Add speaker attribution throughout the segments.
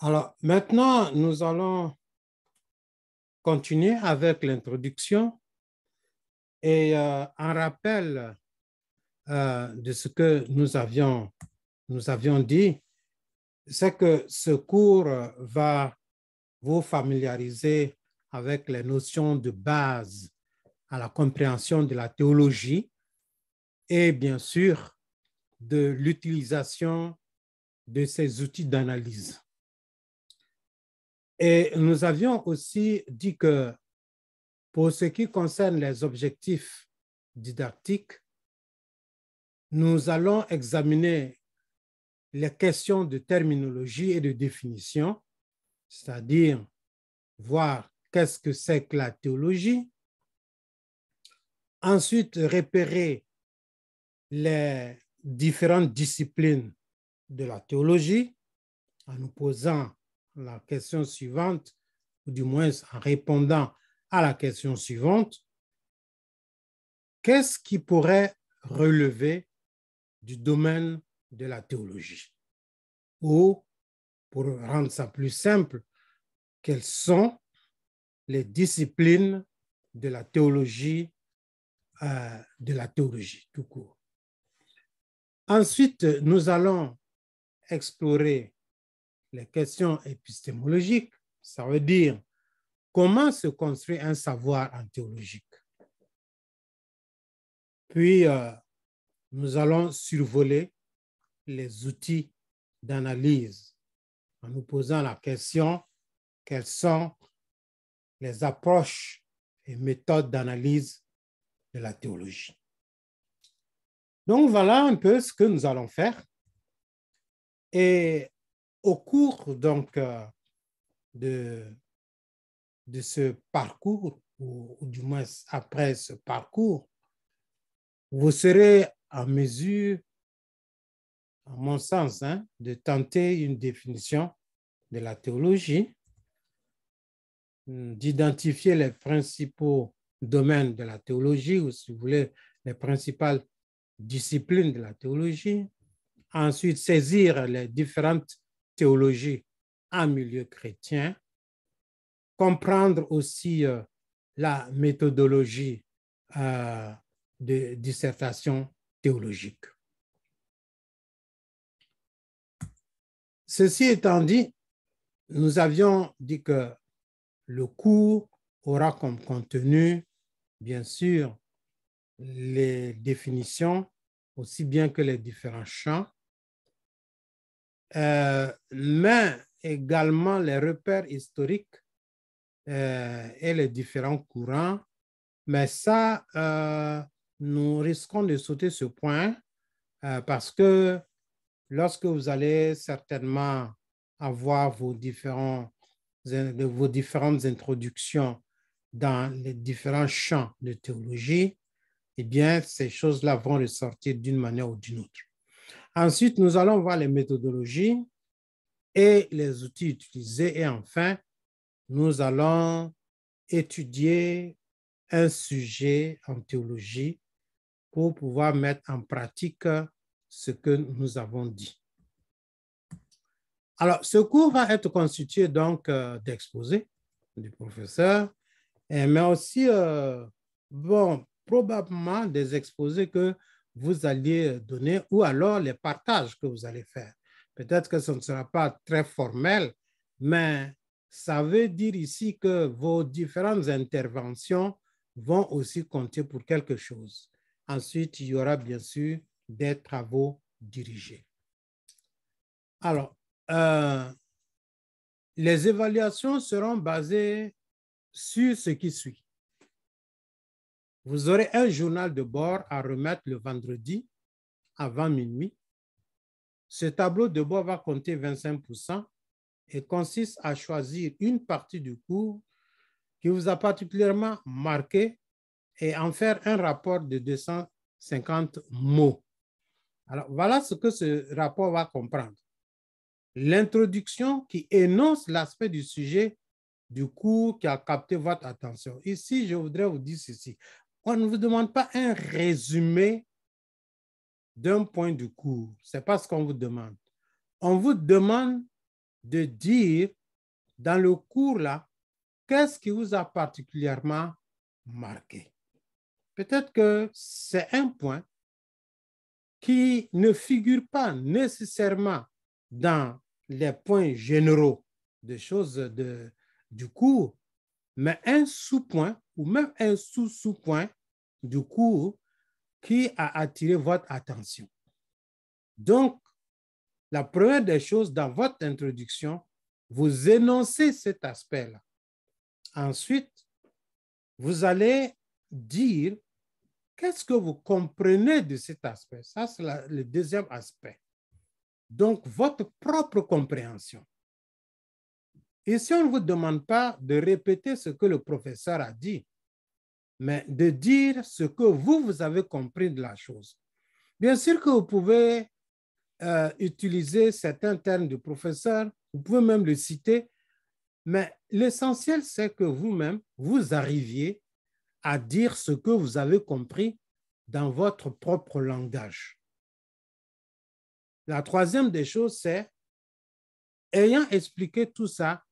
Speaker 1: Alors, maintenant, nous allons continuer avec l'introduction et un rappel de ce que nous avions dit, c'est que ce cours va vous familiariser avec les notions de base à la compréhension de la théologie et bien sûr de l'utilisation de ces outils d'analyse. Et nous avions aussi dit que pour ce qui concerne les objectifs didactiques, nous allons examiner les questions de terminologie et de définition, c'est-à-dire voir qu'est-ce que c'est que la théologie. Ensuite, repérer les différentes disciplines de la théologie en nous posant la question suivante, ou du moins en répondant à la question suivante. Qu'est-ce qui pourrait relever du domaine de la théologie? Ou, pour rendre ça plus simple, quelles sont les disciplines de la théologie tout court. Ensuite, nous allons explorer les questions épistémologiques, ça veut dire comment se construit un savoir en théologie. Puis, nous allons survoler les outils d'analyse en nous posant la question quelles sont les approches et méthodes d'analyse de la théologie. Donc, voilà un peu ce que nous allons faire. Et au cours donc de ce parcours, ou du moins après ce parcours, vous serez en mesure, à mon sens, de tenter une définition de la théologie, d'identifier les principaux domaines de la théologie, ou si vous voulez, les principales disciplines de la théologie, ensuite saisir les différentes théologies en milieu chrétien, comprendre aussi la méthodologie de dissertation théologique. Ceci étant dit, nous avions dit que le cours aura comme contenu, bien sûr, les définitions, aussi bien que les différents champs, mais également les repères historiques et les différents courants. Mais ça, nous risquons de sauter ce point parce que lorsque vous allez certainement avoir vos différentes introductions dans les différents champs de théologie, eh bien, ces choses-là vont ressortir d'une manière ou d'une autre. Ensuite, nous allons voir les méthodologies et les outils utilisés. Et enfin, nous allons étudier un sujet en théologie pour pouvoir mettre en pratique ce que nous avons dit. Alors, ce cours va être constitué donc d'exposés du professeur, mais aussi, probablement des exposés que vous alliez donner ou alors les partages que vous allez faire. Peut-être que ce ne sera pas très formel, mais ça veut dire ici que vos différentes interventions vont aussi compter pour quelque chose. Ensuite, il y aura bien sûr des travaux dirigés. Alors, les évaluations seront basées sur ce qui suit. Vous aurez un journal de bord à remettre le vendredi avant minuit. Ce tableau de bord va compter 25% et consiste à choisir une partie du cours qui vous a particulièrement marqué et en faire un rapport de 250 mots. Alors, voilà ce que ce rapport va comprendre. L'introduction qui énonce l'aspect du sujet du cours qui a capté votre attention. Ici, je voudrais vous dire ceci. On ne vous demande pas un résumé d'un point du cours. Ce n'est pas ce qu'on vous demande. On vous demande de dire dans le cours là, qu'est-ce qui vous a particulièrement marqué? Peut-être que c'est un point qui ne figure pas nécessairement dans les points généraux des choses du cours, mais un sous-point ou même un sous-sous-point du cours qui a attiré votre attention. Donc, la première des choses dans votre introduction, vous énoncez cet aspect-là. Ensuite, vous allez dire qu'est-ce que vous comprenez de cet aspect. Ça, c'est le deuxième aspect. Donc, votre propre compréhension. Et si on ne vous demande pas de répéter ce que le professeur a dit, mais de dire ce que vous avez compris de la chose. Bien sûr que vous pouvez utiliser certains termes du professeur, vous pouvez même le citer, mais l'essentiel, c'est que vous-même, vous arriviez à dire ce que vous avez compris dans votre propre langage. La troisième des choses, c'est, ayant expliqué tout ça,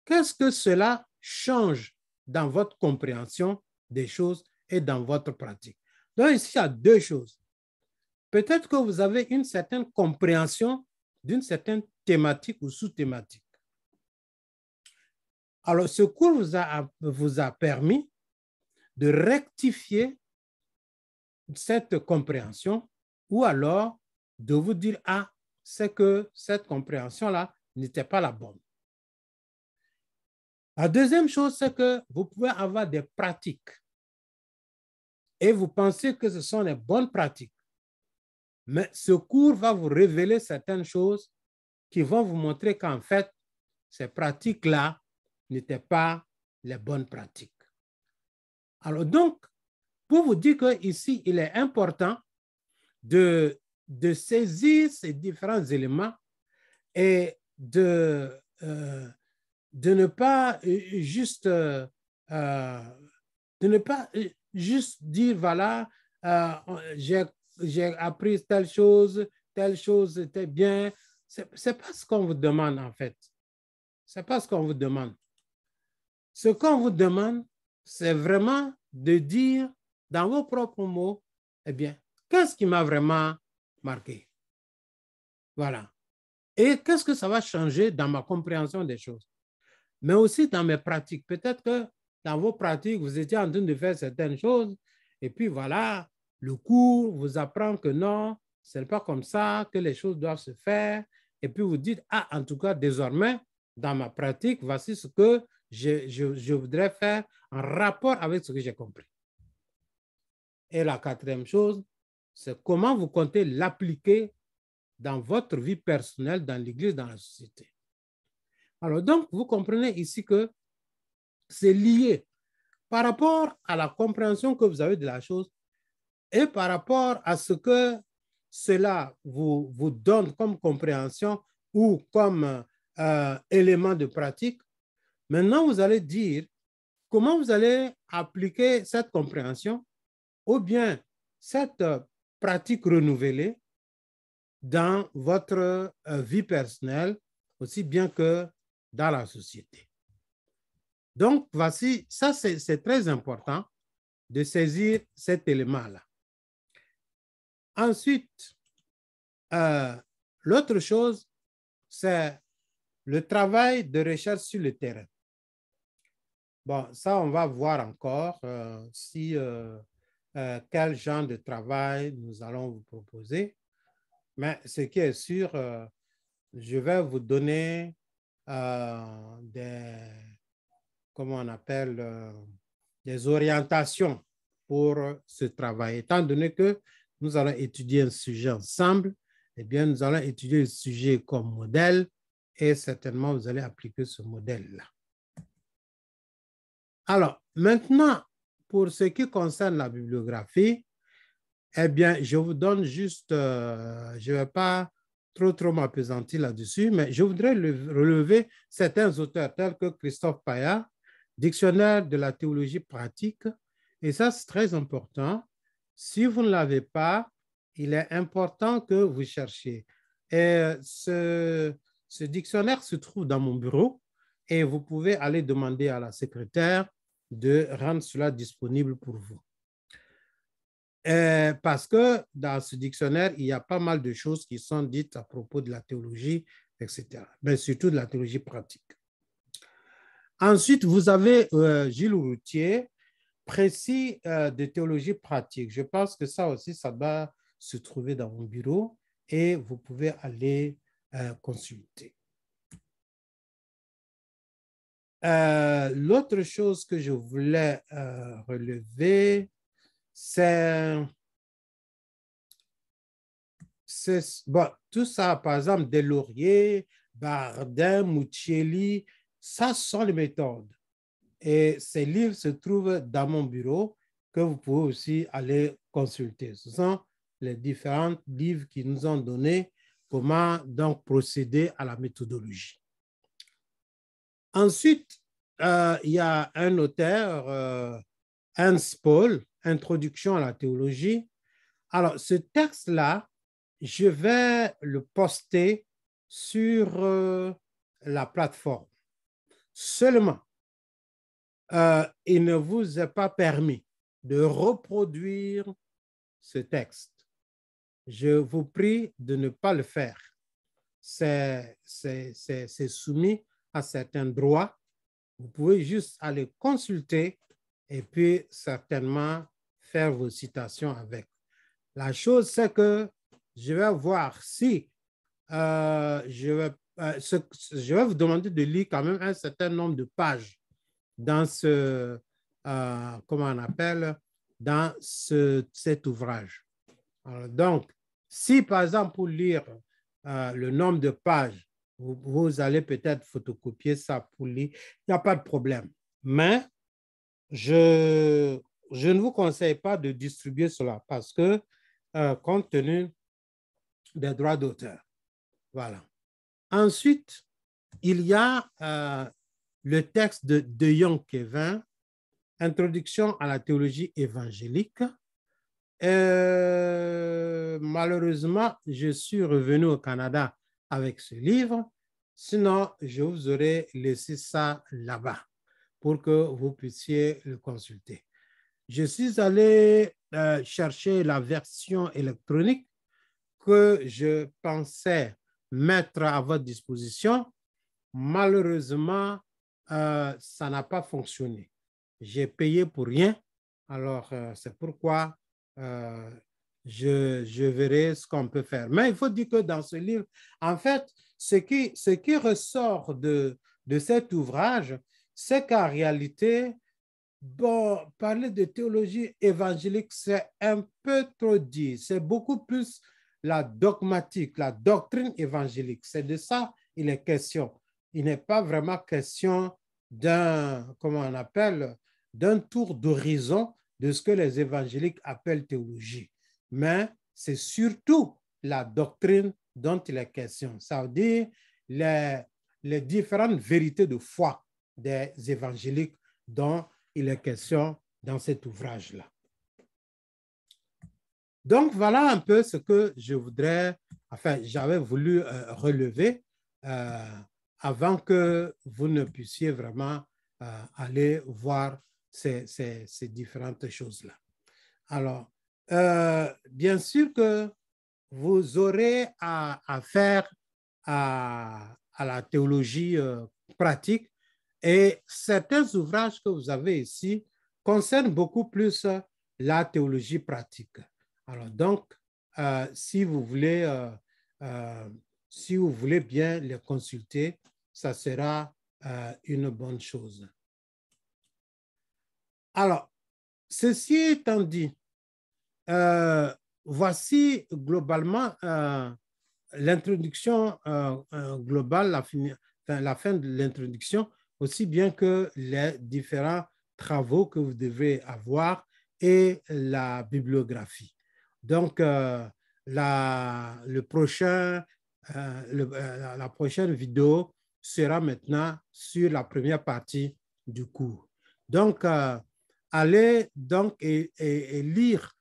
Speaker 1: qu'est-ce que cela change dans votre compréhension des choses et dans votre pratique? Donc ici, il y a deux choses. Peut-être que vous avez une certaine compréhension d'une certaine thématique ou sous-thématique. Alors, ce cours vous a permis de rectifier cette compréhension ou alors de vous dire, ah, c'est que cette compréhension-là n'était pas la bonne. La deuxième chose, c'est que vous pouvez avoir des pratiques et vous pensez que ce sont les bonnes pratiques. Mais ce cours va vous révéler certaines choses qui vont vous montrer qu'en fait, ces pratiques-là n'étaient pas les bonnes pratiques. Alors donc, pour vous dire qu'ici, il est important de saisir ces différents éléments et de ne pas juste dire, voilà, j'ai appris telle chose était bien. C'est pas ce qu'on vous demande en fait. C'est pas ce qu'on vous demande. Ce qu'on vous demande, c'est vraiment de dire dans vos propres mots, eh bien, qu'est-ce qui m'a vraiment marqué? Voilà. Et qu'est-ce que ça va changer dans ma compréhension des choses? Mais aussi dans mes pratiques. Peut-être que dans vos pratiques, vous étiez en train de faire certaines choses et puis voilà, le cours vous apprend que non, ce n'est pas comme ça que les choses doivent se faire. Et puis vous dites, ah, en tout cas, désormais, dans ma pratique, voici ce que je voudrais faire en rapport avec ce que j'ai compris. Et la quatrième chose, c'est comment vous comptez l'appliquer dans votre vie personnelle, dans l'Église, dans la société. Alors donc, vous comprenez ici que c'est lié par rapport à la compréhension que vous avez de la chose et par rapport à ce que cela vous donne comme compréhension ou comme élément de pratique. Maintenant, vous allez dire comment vous allez appliquer cette compréhension ou bien cette pratique renouvelée dans votre vie personnelle, aussi bien que dans la société. Donc, voici, ça c'est très important de saisir cet élément-là. Ensuite, l'autre chose, c'est le travail de recherche sur le terrain. Bon, ça, on va voir encore quel genre de travail nous allons vous proposer. Mais ce qui est sûr, je vais vous donner comment on appelle, des orientations pour ce travail. Étant donné que nous allons étudier un sujet ensemble, eh bien, nous allons étudier le sujet comme modèle et certainement, vous allez appliquer ce modèle-là. Alors, maintenant, pour ce qui concerne la bibliographie, eh bien, je vous donne juste, je ne vais pas trop m'appesantir là-dessus, mais je voudrais relever certains auteurs tels que Christophe Payat, Dictionnaire de la théologie pratique, et ça, c'est très important. Si vous ne l'avez pas, il est important que vous cherchiez. Et Ce dictionnaire se trouve dans mon bureau et vous pouvez aller demander à la secrétaire de rendre cela disponible pour vous. Parce que dans ce dictionnaire, il y a pas mal de choses qui sont dites à propos de la théologie, etc. Mais surtout de la théologie pratique. Ensuite, vous avez Gilles Routier, précis de théologie pratique. Je pense que ça aussi, ça doit se trouver dans mon bureau et vous pouvez aller consulter. L'autre chose que je voulais relever, c'est bon, tout ça, par exemple, Deslauriers, Bardin, Muccielli, ça sont les méthodes. Et ces livres se trouvent dans mon bureau que vous pouvez aussi aller consulter. Ce sont les différents livres qui nous ont donné comment donc procéder à la méthodologie. Ensuite, il y a un auteur, Hans Paul, Introduction à la théologie. Alors, ce texte-là, je vais le poster sur la plateforme. Seulement, il ne vous est pas permis de reproduire ce texte. Je vous prie de ne pas le faire. C'est soumis à certains droits. Vous pouvez juste aller consulter et puis certainement faire vos citations avec. La chose, c'est que je vais voir si je vais vous demander de lire quand même un certain nombre de pages dans ce, comment on appelle, dans cet ouvrage. Alors, donc, si par exemple pour lire le nombre de pages, vous allez peut-être photocopier ça pour lire, il n'y a pas de problème. Mais je ne vous conseille pas de distribuer cela parce que compte tenu des droits d'auteur. Voilà. Ensuite, il y a le texte de De Jong Kevin, Introduction à la théologie évangélique. Malheureusement, je suis revenu au Canada avec ce livre. Sinon, je vous aurais laissé ça là-bas pour que vous puissiez le consulter. Je suis allé chercher la version électronique que je pensais mettre à votre disposition. Malheureusement, ça n'a pas fonctionné. J'ai payé pour rien. Alors, c'est pourquoi je verrai ce qu'on peut faire. Mais il faut dire que dans ce livre, en fait, ce qui ressort de cet ouvrage, c'est qu'en réalité, bon, parler de théologie évangélique, c'est un peu trop dit. C'est beaucoup plus la dogmatique, la doctrine évangélique. C'est de ça il est question. Il n'est pas vraiment question d'un, comment on appelle, d'un tour d'horizon de ce que les évangéliques appellent théologie. Mais c'est surtout la doctrine dont il est question. Ça veut dire les différentes vérités de foi des évangéliques dont il est question dans cet ouvrage-là. Donc, voilà un peu ce que je voudrais, enfin, j'avais voulu relever avant que vous ne puissiez vraiment aller voir ces différentes choses-là. Alors, bien sûr que vous aurez à faire à la théologie pratique et certains ouvrages que vous avez ici concernent beaucoup plus la théologie pratique. Alors donc, si vous voulez bien les consulter, ça sera une bonne chose. Alors, ceci étant dit, voici globalement l'introduction globale, la fin de l'introduction, aussi bien que les différents travaux que vous devez avoir et la bibliographie. Donc, la prochaine vidéo sera maintenant sur la première partie du cours. Donc, allez donc et lire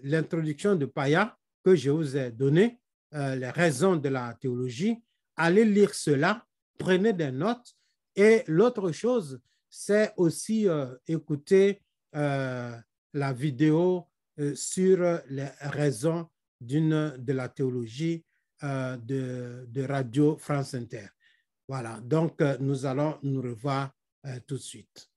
Speaker 1: l'introduction de Paya que je vous ai donnée les raisons de la théologie, allez lire cela, prenez des notes. Et l'autre chose, c'est aussi écouter la vidéo sur les raisons de la théologie de Radio France Inter. Voilà, donc nous allons nous revoir tout de suite.